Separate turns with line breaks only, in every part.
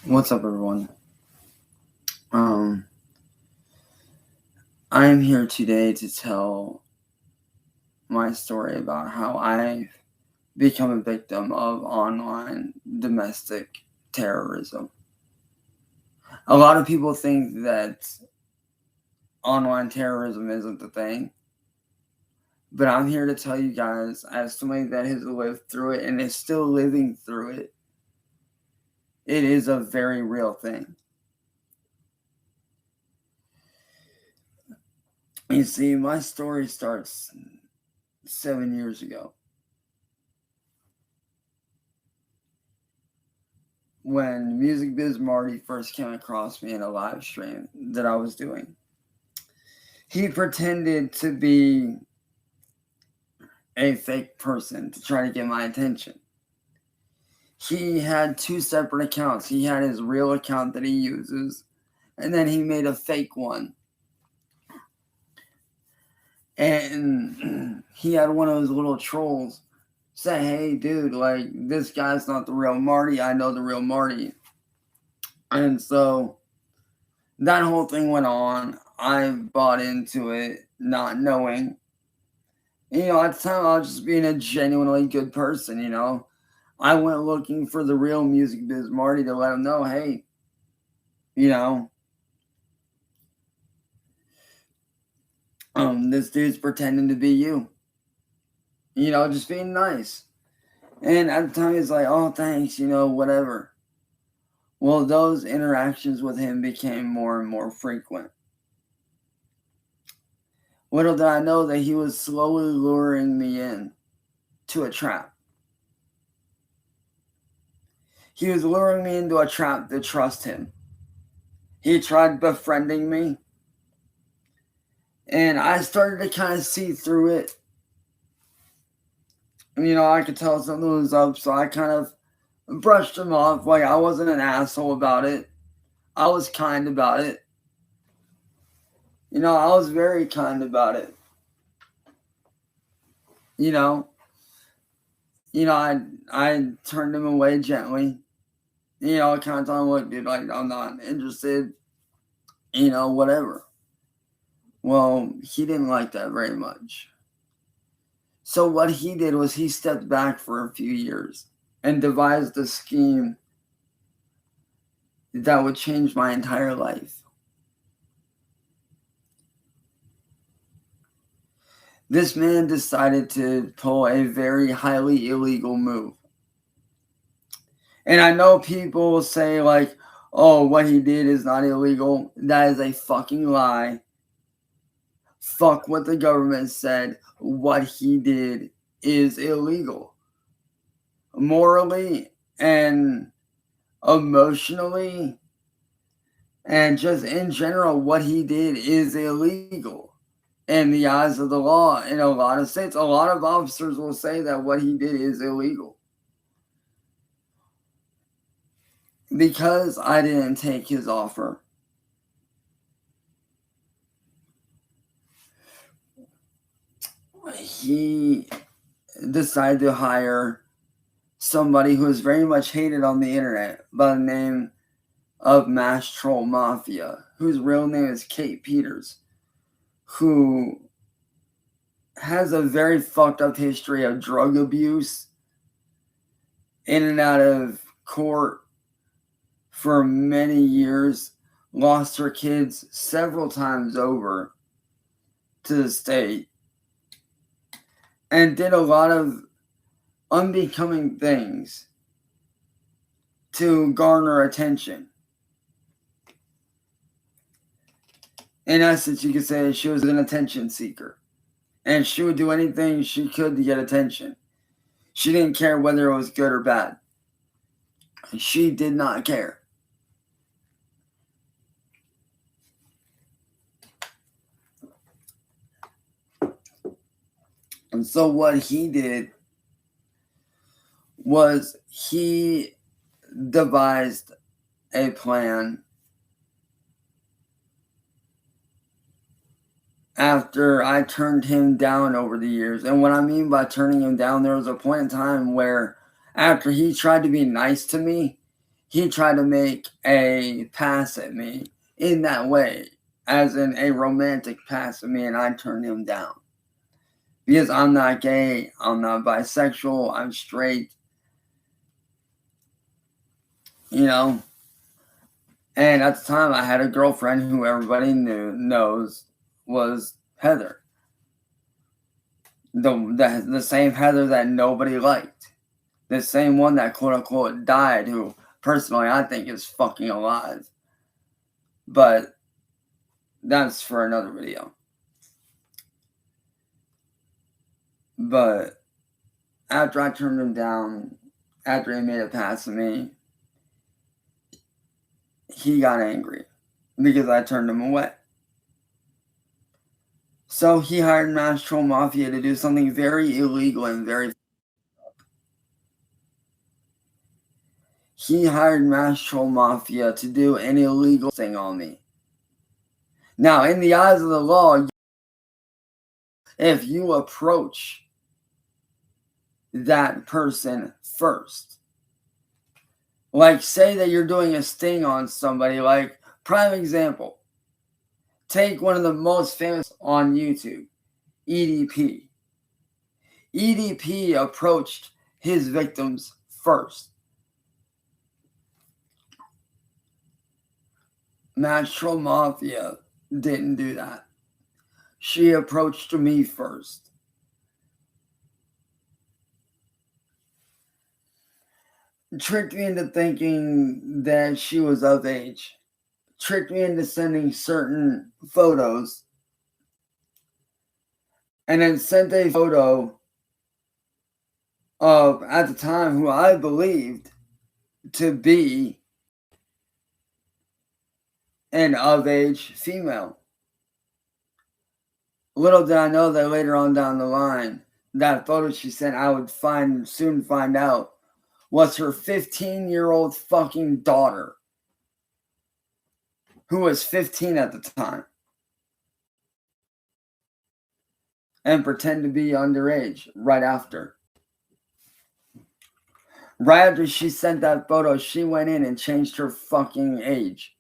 What's up, everyone? Um, I am here today to tell my story about how I've become a victim of online domestic terrorism. A lot of people think that online terrorism isn't the thing, but I'm here to tell you guys, as somebody that has lived through it and is still living through it, it is a very real thing. You see, my story starts 7 years ago, when Music Biz Marty first came across me in a live stream that I was doing. He pretended to be a fake person to try to get my attention. He had two separate accounts. He had his real account that he uses, and then he made a fake one. And he had one of his little trolls say, "Hey, dude, like, this guy's not the real Marty. I know the real Marty." And so that whole thing went on. I bought into it, not knowing. At the time, I was just being a genuinely good person. I went looking for the real Music Biz Marty to let him know, hey, you know, this dude's pretending to be you. Just being nice. And at the time, he's like, oh, thanks, whatever. Well, those interactions with him became more and more frequent. Little did I know that he was slowly luring me in to a trap. He was luring me into a trap to trust him. He tried befriending me, and I started to kind of see through it. I could tell something was up, so I kind of brushed him off. Like, I wasn't an asshole about it. I was kind about it. I was very kind about it. I turned him away gently. I kind of told him, look, dude, like, I'm not interested. Whatever. Well, he didn't like that very much. So what he did was he stepped back for a few years and devised a scheme that would change my entire life. This man decided to pull a very highly illegal move. And I know people will say, like, oh, what he did is not illegal. That is a fucking lie. Fuck what the government said. What he did is illegal. Morally and emotionally and just in general, what he did is illegal in the eyes of the law in a lot of states. A lot of officers will say that what he did is illegal. Because I didn't take his offer, he decided to hire somebody who is very much hated on the internet by the name of Mass Troll Mafia, whose real name is Kate Peters, who has a very fucked up history of drug abuse, in and out of court for many years, lost her kids several times over to the state, and did a lot of unbecoming things to garner attention. In essence, you could say she was an attention seeker, and she would do anything she could to get attention. She didn't care whether it was good or bad. She did not care. And so what he did was he devised a plan after I turned him down over the years. And what I mean by turning him down, there was a point in time where after he tried to be nice to me, he tried to make a pass at me in that way, as in a romantic pass at me, and I turned him down. Because I'm not gay, I'm not bisexual, I'm straight. You know? And at the time, I had a girlfriend who everybody knows was Heather. The same Heather that nobody liked. The same one that quote-unquote died, who personally I think is fucking alive. But that's for another video. But after I turned him down, after he made a pass at me, he got angry because I turned him away. So he hired Mass Troll Mafia to do something very illegal and very... He hired Mass Troll Mafia to do an illegal thing on me. Now, in the eyes of the law, if you approach that person first, like say that you're doing a sting on somebody, like prime example, take one of the most famous on YouTube, EDP. EDP approached his victims first. Mass Troll Mafia didn't do that. She approached me first. Tricked me into thinking that she was of age. Tricked me into sending certain photos. And then sent a photo of, at the time, who I believed to be an of-age female. Little did I know that later on down the line, that photo she sent, I would soon find out, was her 15-year-old fucking daughter, who was 15 at the time, and pretend to be underage right after. Right after she sent that photo, she went in and changed her fucking age.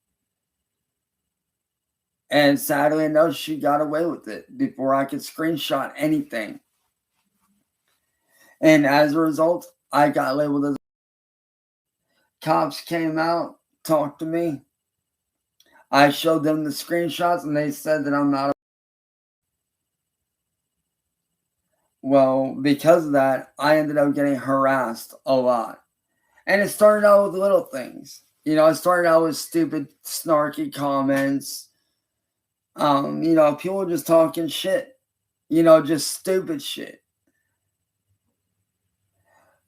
And sadly enough, she got away with it before I could screenshot anything. And as a result, I got labeled as... Cops came out, talked to me. I showed them the screenshots and they said that I'm not... Well, because of that, I ended up getting harassed a lot. And it started out with little things. You know, it started out with stupid, snarky comments. You know, people just talking shit. You know, just stupid shit.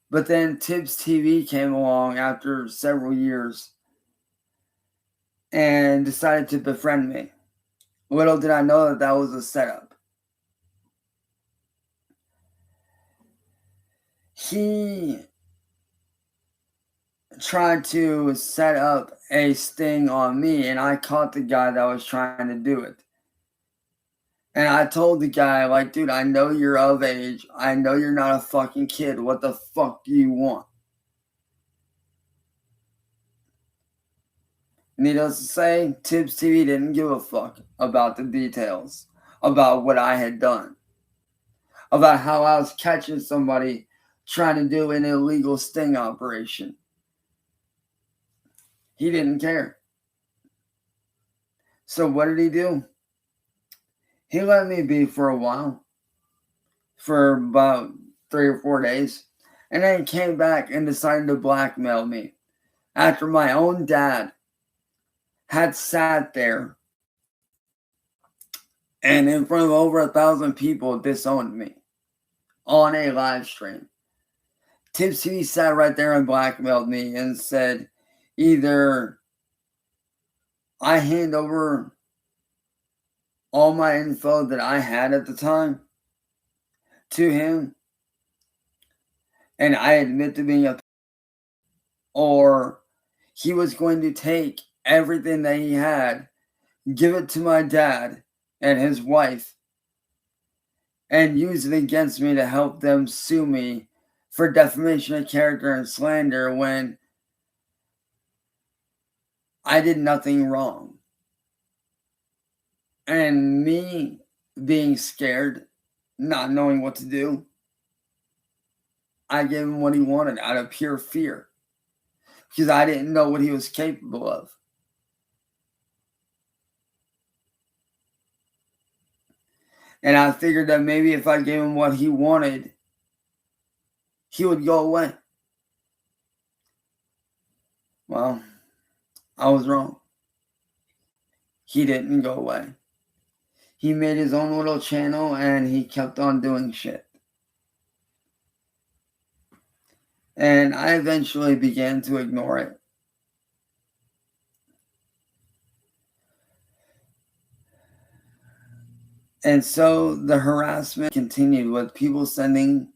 But then Tibbs TV came along after several years and decided to befriend me. Little did I know that that was a setup. He tried to set up a sting on me, and I caught the guy that was trying to do it. And I told the guy, like, dude, I know you're of age. I know you're not a fucking kid. What the fuck do you want? Needless to say, Tibbs TV didn't give a fuck about the details, about what I had done, about how I was catching somebody trying to do an illegal sting operation. He didn't care. So what did he do? He let me be for a while, for about 3 or 4 days, and then he came back and decided to blackmail me after my own dad had sat there and in front of over 1,000 people disowned me on a live stream. Tibbs TV sat right there and blackmailed me and said, either I hand over all my info that I had at the time to him and I admit to being a... or he was going to take everything that he had, give it to my dad and his wife, and use it against me to help them sue me for defamation of character and slander, when I did nothing wrong. And me being scared, not knowing what to do, I gave him what he wanted out of pure fear. Because I didn't know what he was capable of. And I figured that maybe if I gave him what he wanted, he would go away. Well, I was wrong. He didn't go away. He made his own little channel and he kept on doing shit. And I eventually began to ignore it. And so the harassment continued with people sending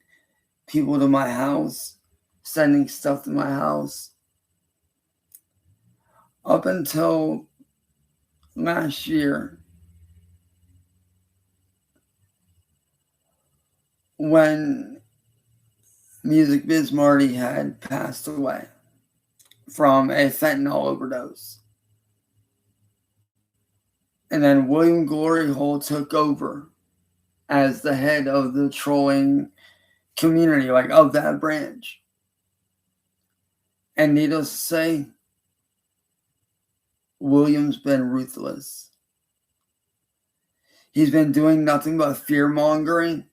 people to my house, sending stuff to my house. Up until last year, when Music Biz Marty had passed away from a fentanyl overdose. And then William Glory Hole took over as the head of the trolling community, like of that branch. And needless to say, William's been ruthless. He's been doing nothing but fear mongering.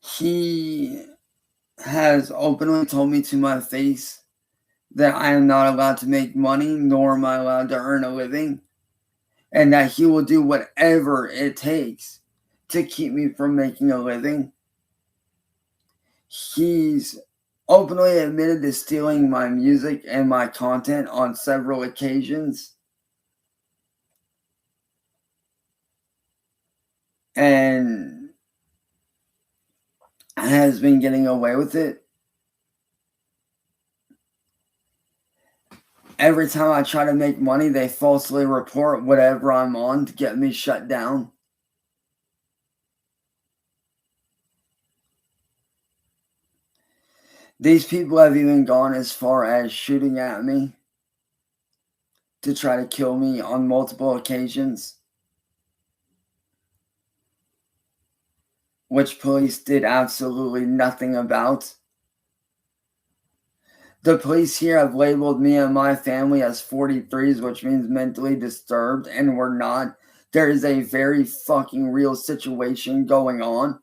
He has openly told me to my face that I am not allowed to make money, nor am I allowed to earn a living, and that he will do whatever it takes to keep me from making a living. He's openly admitted to stealing my music and my content on several occasions. And has been getting away with it. Every time I try to make money, they falsely report whatever I'm on to get me shut down. These people have even gone as far as shooting at me to try to kill me on multiple occasions, which police did absolutely nothing about. The police here have labeled me and my family as 43s, which means mentally disturbed, and we're not. There is a very fucking real situation going on.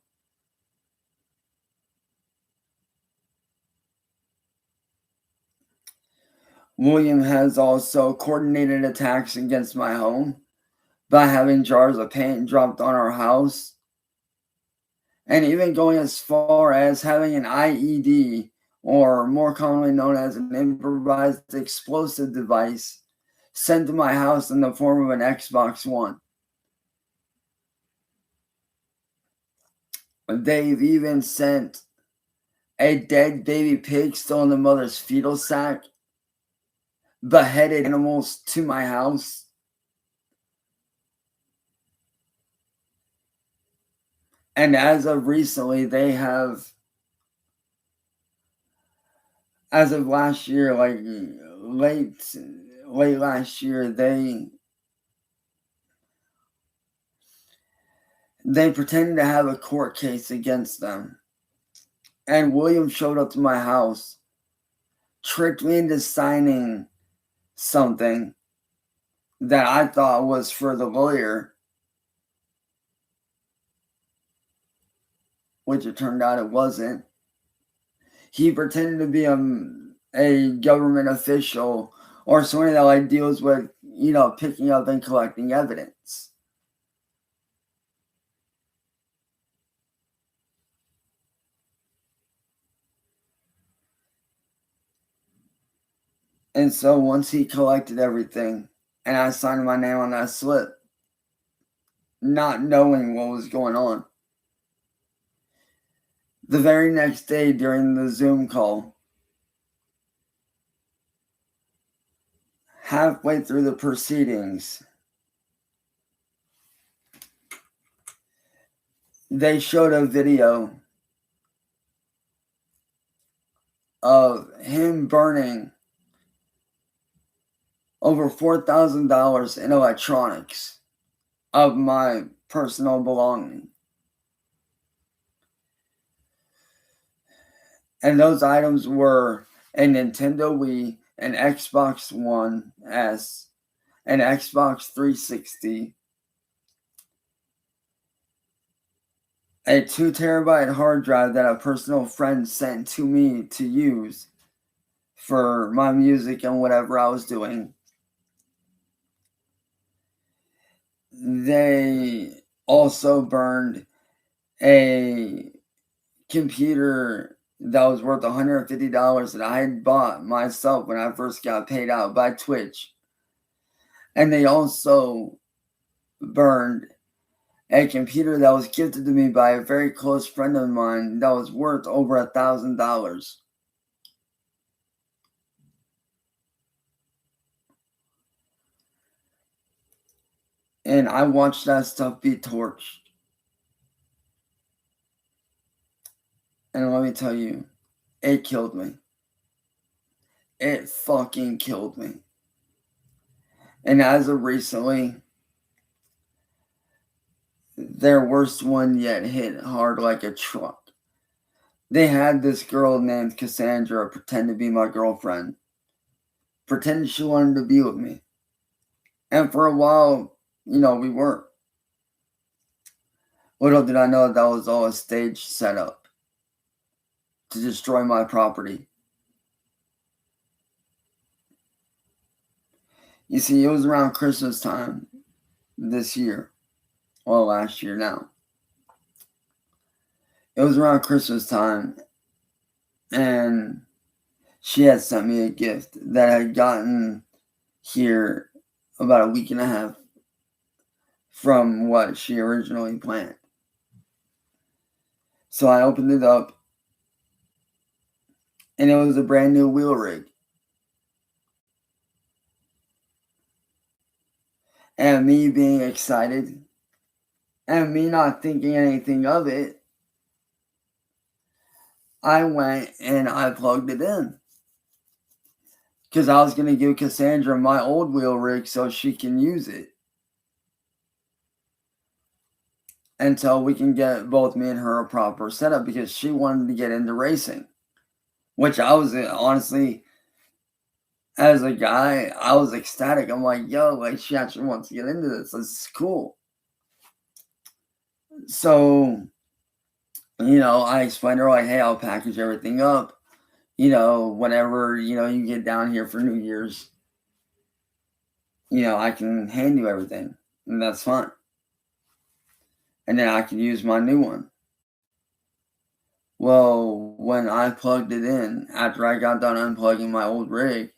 William has also coordinated attacks against my home by having jars of paint dropped on our house, and even going as far as having an IED, or more commonly known as an improvised explosive device, sent to my house in the form of an Xbox One. They've even sent a dead baby pig still in the mother's fetal sac, beheaded animals to my house. And as of recently, they have, as of last year, like late last year, they pretended to have a court case against them. And William showed up to my house, tricked me into signing something that I thought was for the lawyer, which it turned out it wasn't. He pretended to be a government official or somebody that like deals with, picking up and collecting evidence. And so once he collected everything and I signed my name on that slip, not knowing what was going on, the very next day during the Zoom call, halfway through the proceedings, they showed a video of him burning over $4,000 in electronics of my personal belonging. And those items were a Nintendo Wii, an Xbox One S, an Xbox 360, a 2 terabyte hard drive that a personal friend sent to me to use for my music and whatever I was doing. They also burned a computer that was worth $150 that I had bought myself when I first got paid out by Twitch. And they also burned a computer that was gifted to me by a very close friend of mine that was worth over $1,000. And I watched that stuff be torched. And let me tell you, it killed me. It fucking killed me. And as of recently, their worst one yet hit hard like a truck. They had this girl named Cassandra pretend to be my girlfriend. Pretend she wanted to be with me. And for a while, we were. Little did I know that was all a stage setup to destroy my property. You see, it was around Christmas time this year. Well, last year now. It was around Christmas time, and she had sent me a gift that I had gotten here about a week and a half from what she originally planned. So I opened it up, and it was a brand new wheel rig. And me being excited, and me not thinking anything of it, I went and I plugged it in. Because I was going to give Cassandra my old wheel rig so she can use it. Until we can get both me and her a proper setup, because she wanted to get into racing. Which I was, honestly, as a guy, I was ecstatic. I'm like, yo, like, she actually wants to get into this. This is cool. So, I explained to her, like, hey, I'll package everything up. Whenever, you get down here for New Year's, I can hand you everything. And that's fine. And then I can use my new one. Well, when I plugged it in, after I got done unplugging my old rig,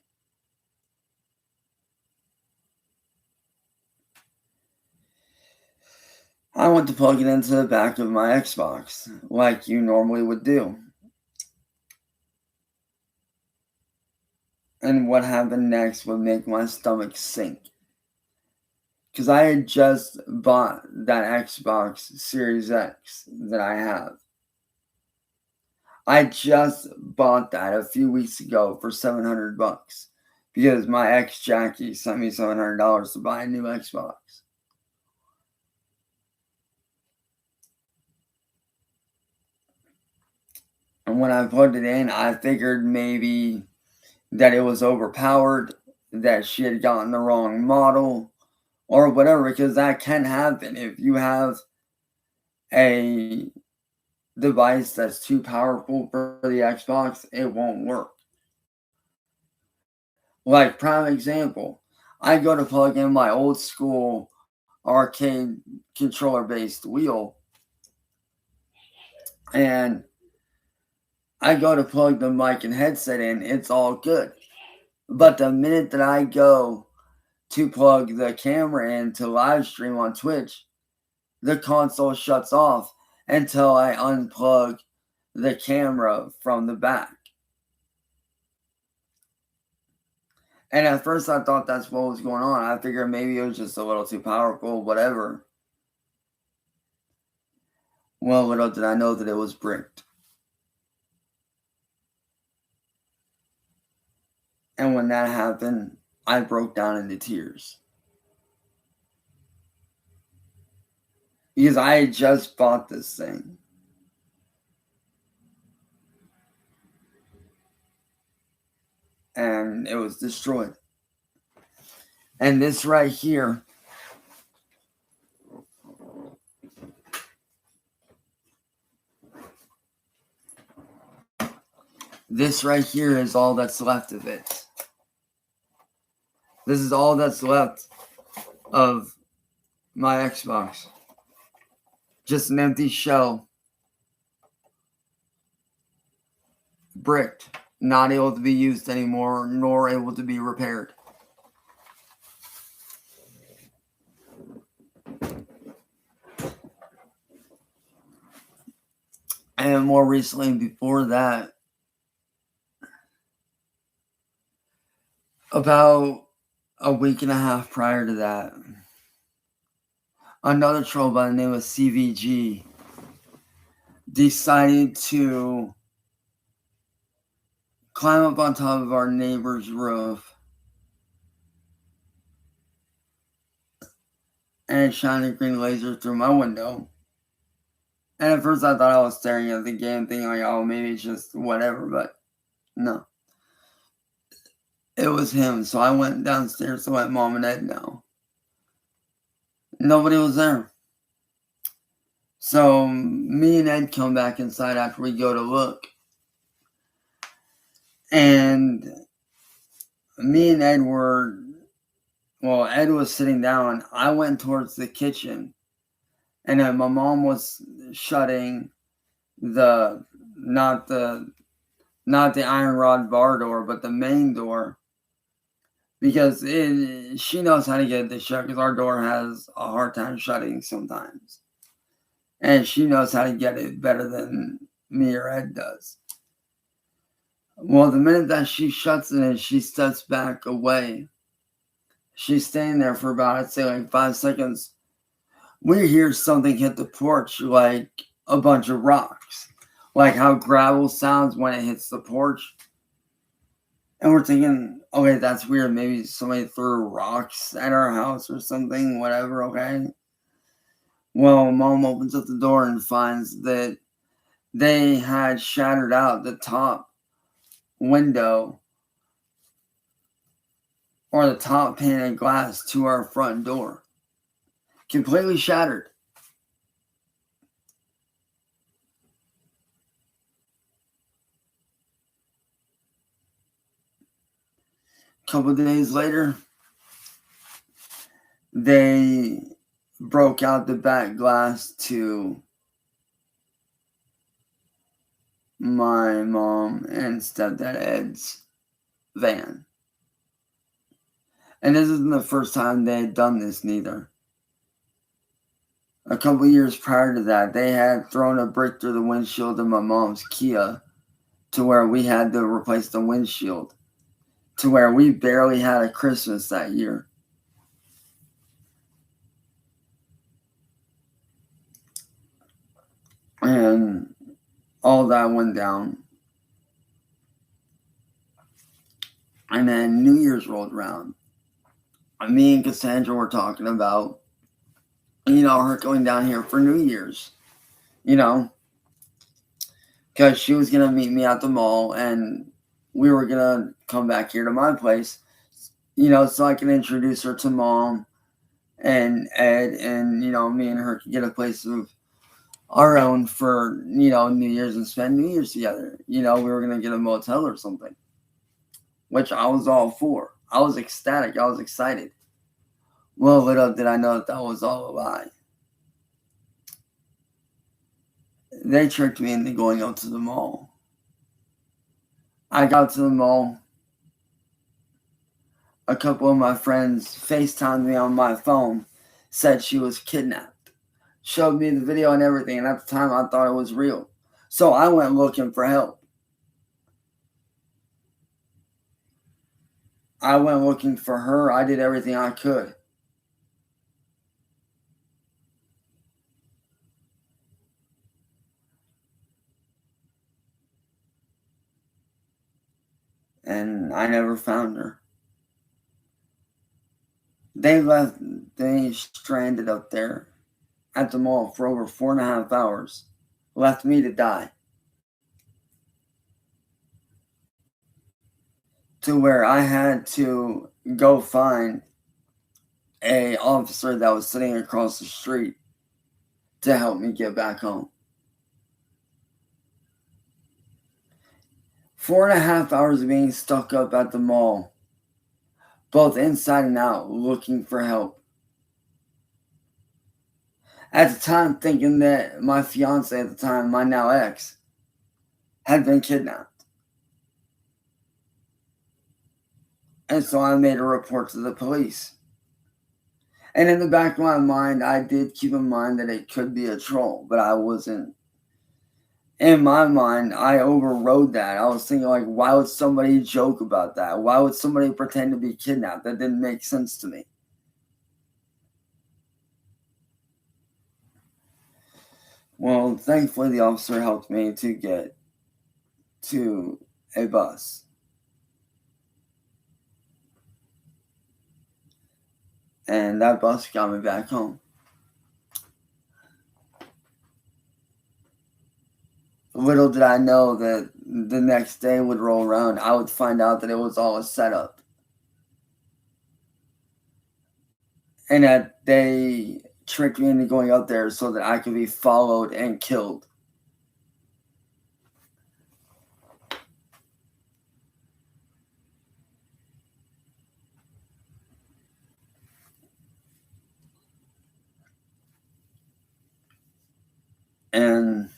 I went to plug it into the back of my Xbox, like you normally would do. And what happened next would make my stomach sink. Because I had just bought that Xbox Series X that I have. I just bought that a few weeks ago for $700 because my ex Jackie sent me $700 to buy a new Xbox. And when I plugged it in, I figured maybe that it was overpowered, that she had gotten the wrong model, or whatever, because that can happen. If you have a device that's too powerful for the Xbox, it won't work. Like, prime example, I go to plug in my old school arcade controller based wheel, and I go to plug the mic and headset in, it's all good. But the minute that I go to plug the camera in to live stream on Twitch, the console shuts off until I unplug the camera from the back. And at first I thought that's what was going on. I figured maybe it was just a little too powerful, whatever. Well, little did I know that it was bricked. And when that happened, I broke down into tears. Because I had just bought this thing. And it was destroyed. And this right here, is all that's left of it. This is all that's left of my Xbox. Just an empty shell. Bricked. Not able to be used anymore, nor able to be repaired. And more recently, before that, about a week and a half prior to that, another troll by the name of CVG decided to climb up on top of our neighbor's roof and shine a green laser through my window. And at first I thought I was staring at the game, thinking like, oh, maybe it's just whatever, but no. It was him, so I went downstairs to let Mom and Ed know. Nobody was there. So me and Ed come back inside after we go to look. And me and Ed Ed was sitting down. I went towards the kitchen. And then my mom was shutting not the iron rod bar door, but the main door. Because she knows how to get it to shut, because our door has a hard time shutting sometimes. And she knows how to get it better than me or Ed does. Well, the minute that she shuts it and she steps back away, she's staying there for about, I'd say, like 5 seconds. We hear something hit the porch like a bunch of rocks. Like how gravel sounds when it hits the porch. And we're thinking, okay, that's weird. Maybe somebody threw rocks at our house or something, whatever, okay? Well, Mom opens up the door and finds that they had shattered out the top window or the top pane of glass to our front door. Completely shattered. A couple of days later, they broke out the back glass to my mom and stepdad Ed's van. And this isn't the first time they had done this neither. A couple of years prior to that, they had thrown a brick through the windshield of my mom's Kia to where we had to replace the windshield, to where we barely had a Christmas that year. And all that went down. And then New Year's rolled around. Me and Cassandra were talking about, her going down here for New Year's, because she was going to meet me at the mall and we were going to come back here to my place, so I can introduce her to Mom and Ed, and, me and her could get a place of our own for, New Year's and spend New Year's together. We were going to get a motel or something, which I was all for. I was ecstatic. I was excited. Well, little did I know that was all a lie. They tricked me into going out to the mall. I got to the mall. A couple of my friends FaceTimed me on my phone, said she was kidnapped, showed me the video and everything, and at the time I thought it was real. So I went looking for help. I went looking for her. I did everything I could. and I never found her. They stranded up there at the mall for over 4.5 hours, left me to die. To where I had to go find a officer that was sitting across the street to help me get back home. 4.5 hours of being stuck up at the mall, both inside and out, looking for help. At the time, thinking that my fiance at the time, my now ex, had been kidnapped. And so I made a report to the police. And in the back of my mind, I did keep in mind that it could be a troll, but I wasn't. In my mind, I overrode that. I was thinking, like, why would somebody joke about that? Why would somebody pretend to be kidnapped? That didn't make sense to me. Well, thankfully, the officer helped me to get to a bus. And that bus got me back home. Little did I know that the next day would roll around, I would find out that it was all a setup. And that they tricked me into going up there so that I could be followed and killed. And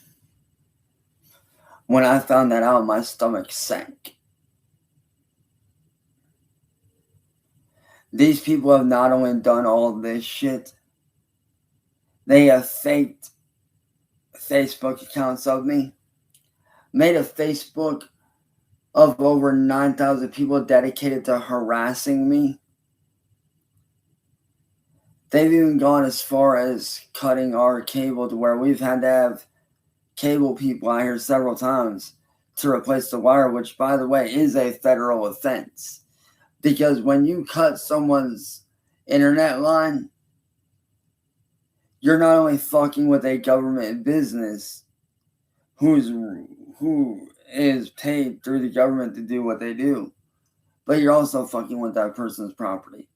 when I found that out, my stomach sank. These people have not only done all of this shit, they have faked Facebook accounts of me, made a Facebook of over 9,000 people dedicated to harassing me. They've even gone as far as cutting our cable to where we've had to have cable people out here several times to replace the wire, which, by the way, is a federal offense. Because when you cut someone's internet line, you're not only fucking with a government business who is paid through the government to do what they do, but you're also fucking with that person's property.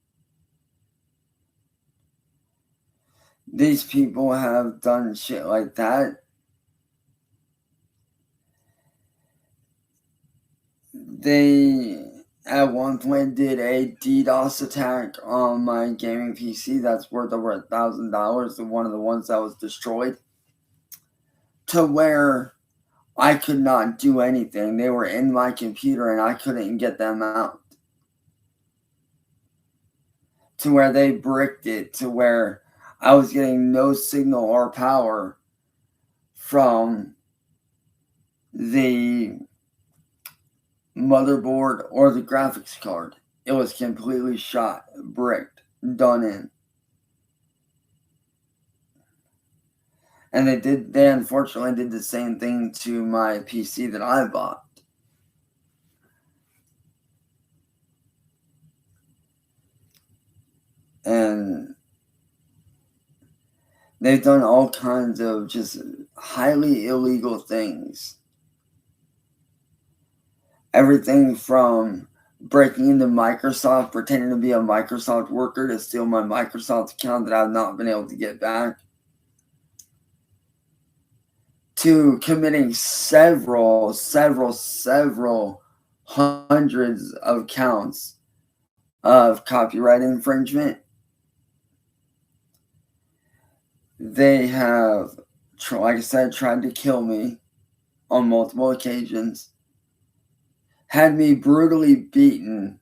These people have done shit like that. They, at one point, did a DDoS attack on my gaming PC that's worth over $1,000, one of the ones that was destroyed, to where I could not do anything. They were in my computer and I couldn't get them out. To where they bricked it to where I was getting no signal or power from the motherboard or the graphics card. It was completely shot, bricked, done in. And they unfortunately did the same thing to my PC that I bought. And they've done all kinds of just highly illegal things. Everything from breaking into Microsoft, pretending to be a Microsoft worker to steal my Microsoft account that I've not been able to get back, to committing several hundreds of counts of copyright infringement. They have, like I said, tried to kill me on multiple occasions, had me brutally beaten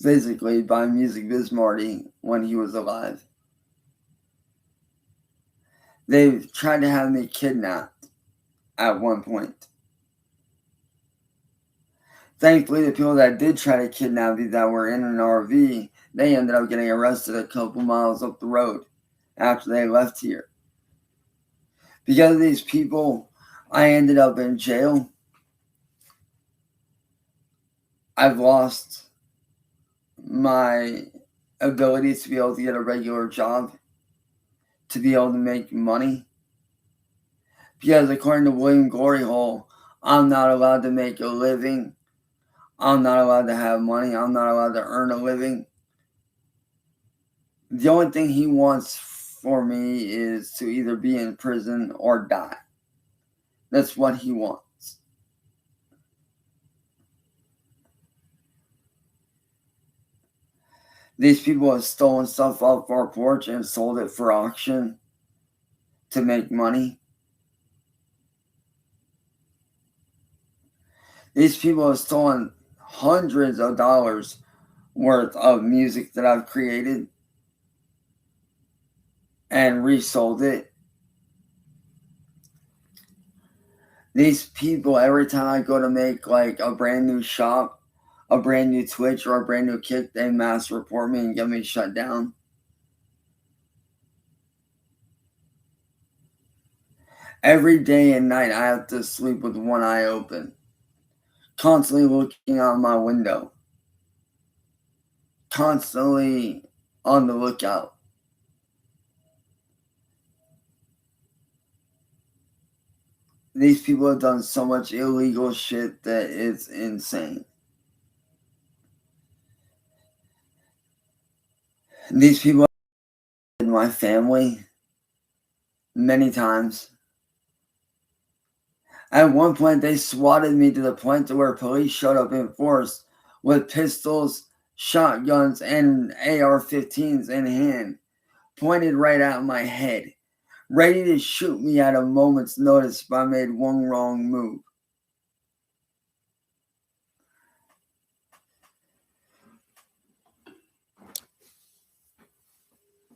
physically by Music Biz Marty when he was alive. They've tried to have me kidnapped at one point. Thankfully, the people that did try to kidnap me that were in an RV, they ended up getting arrested a couple miles up the road after they left here. Because of these people, I ended up in jail. I've lost my ability to be able to get a regular job, to be able to make money. Because according to William Gloryhole, I'm not allowed to make a living. I'm not allowed to have money. I'm not allowed to earn a living. The only thing he wants for me is to either be in prison or die. That's what he wants. These people have stolen stuff off our porch and sold it for auction to make money. These people have stolen hundreds of dollars worth of music that I've created and resold it. These people, every time I go to make like a brand new shop, a brand new Twitch, or a brand new Kick, they mass report me and get me shut down. Every day and night, I have to sleep with one eye open, constantly looking out my window, constantly on the lookout. These people have done so much illegal shit that it's insane. These people in my family many times. At one point, they swatted me to the point to where police showed up in force with pistols, shotguns, and AR-15s in hand, pointed right at my head, ready to shoot me at a moment's notice if I made one wrong move.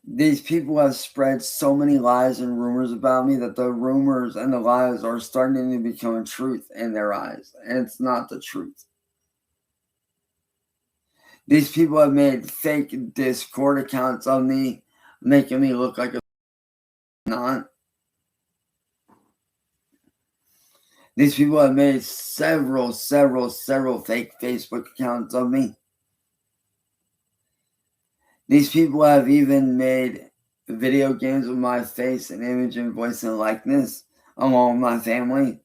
These people have spread so many lies and rumors about me that the rumors and the lies are starting to become truth in their eyes, and it's not the truth. These people have made fake Discord accounts of me, making me look like a not. These people have made several fake Facebook accounts of me. These people have even made video games with my face and image and voice and likeness along with my family.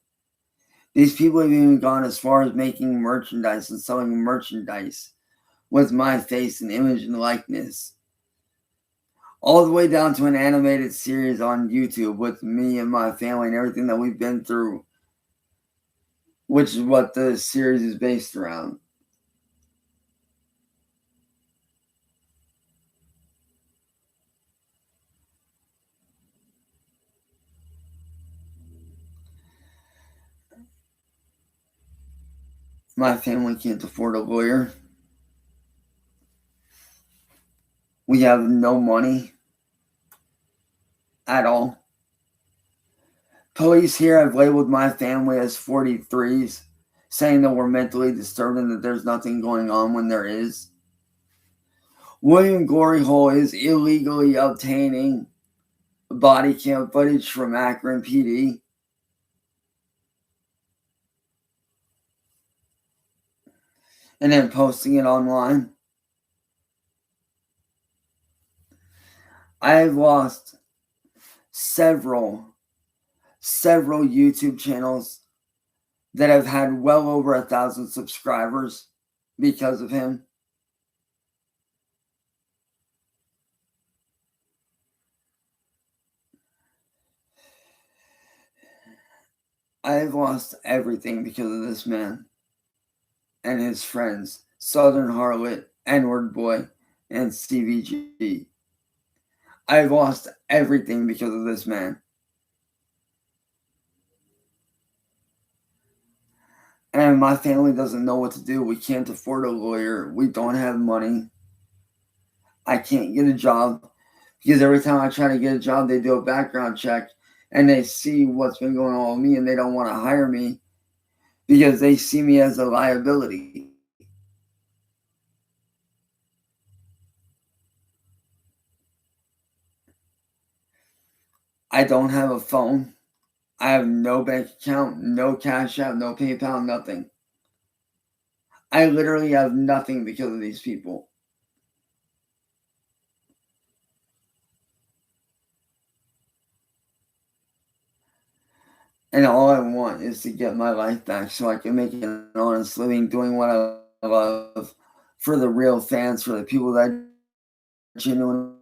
These people have even gone as far as making merchandise and selling merchandise with my face and image and likeness. All the way down to an animated series on YouTube with me and my family and everything that we've been through, which is what the series is based around. My family can't afford a lawyer. We have no money at all. Police here have labeled my family as 43s, saying that we're mentally disturbed and that there's nothing going on when there is. William Gloryhole is illegally obtaining body cam footage from Akron PD. And then posting it online. I have lost several YouTube channels that have had well over 1,000 subscribers because of him. I have lost everything because of this man and his friends, Southern Harlot, N-Word Boy, and CVG. I've lost everything because of this man. And my family doesn't know what to do. We can't afford a lawyer. We don't have money. I can't get a job because every time I try to get a job, they do a background check and they see what's been going on with me and they don't want to hire me because they see me as a liability. I don't have a phone. I have no bank account, no Cash App, no PayPal, nothing. I literally have nothing because of these people. And all I want is to get my life back so I can make an honest living doing what I love for the real fans, for the people that genuinely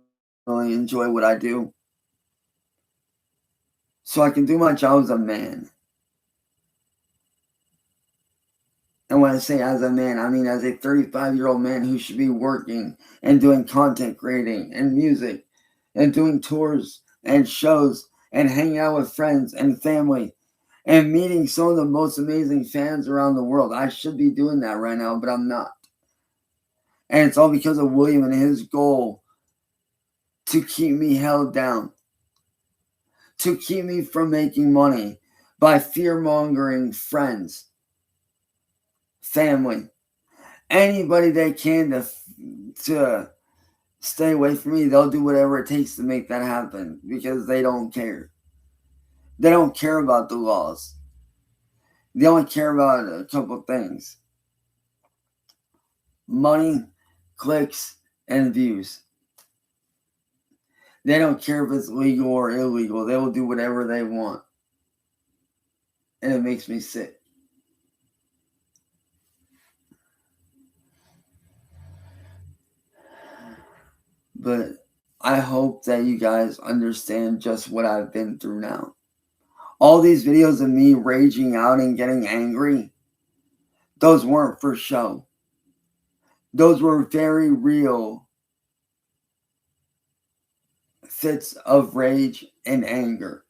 enjoy what I do. So I can do my job as a man. And when I say as a man, I mean as a 35-year-old man who should be working and doing content creating and music and doing tours and shows and hanging out with friends and family and meeting some of the most amazing fans around the world. I should be doing that right now, but I'm not. And it's all because of William and his goal to keep me held down, to keep me from making money by fear-mongering friends, family, anybody they can to stay away from me. They'll do whatever it takes to make that happen because they don't care. They don't care about the laws. They only care about a couple things: money, clicks, and views. They don't care if it's legal or illegal. They will do whatever they want. And it makes me sick. But I hope that you guys understand just what I've been through now. All these videos of me raging out and getting angry, those weren't for show. Those were very real fits of rage and anger.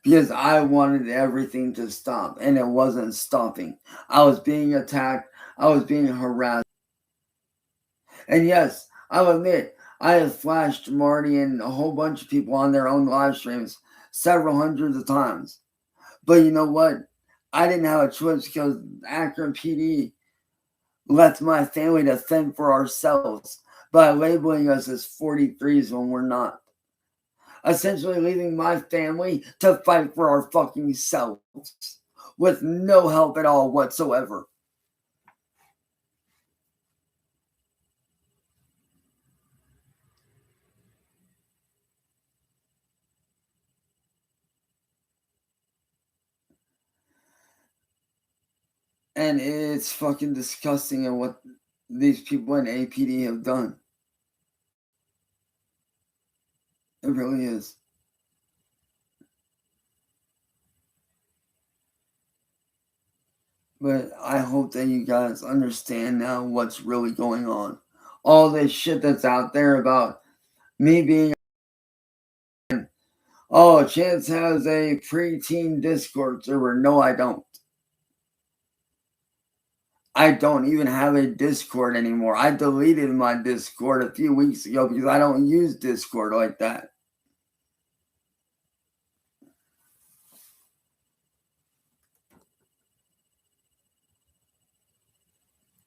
Because I wanted everything to stop, and it wasn't stopping. I was being attacked. I was being harassed. And yes, I'll admit, I have flashed Marty and a whole bunch of people on their own live streams several hundreds of times. But you know what? I didn't have a choice because Akron PD left my family to fend for ourselves by labeling us as 43s when we're not. Essentially leaving my family to fight for our fucking selves with no help at all whatsoever. And it's fucking disgusting at what these people in APD have done. It really is. But I hope that you guys understand now what's really going on. All this shit that's out there about me being, oh, Chance has a preteen Discord server. No, I don't. I don't even have a Discord anymore. I deleted my Discord a few weeks ago because I don't use Discord like that.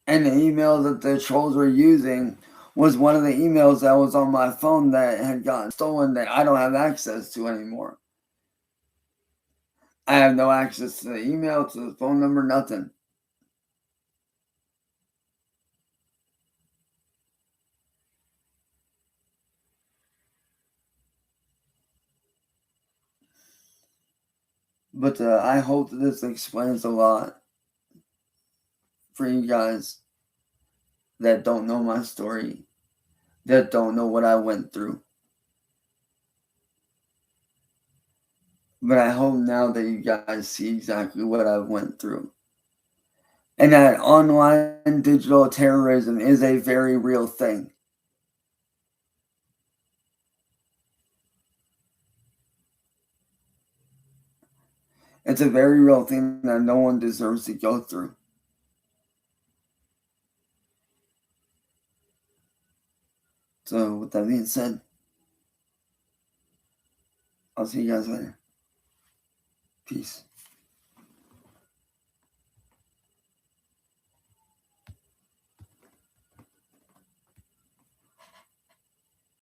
And the email that the trolls were using was one of the emails that was on my phone that had gotten stolen that I don't have access to anymore. I have no access to the email, to the phone number, nothing. But I hope that this explains a lot for you guys that don't know my story, that don't know what I went through. But I hope now that you guys see exactly what I went through. And that online digital terrorism is a very real thing. It's a very real thing that no one deserves to go through. So, with that being said, I'll see you guys later. Peace.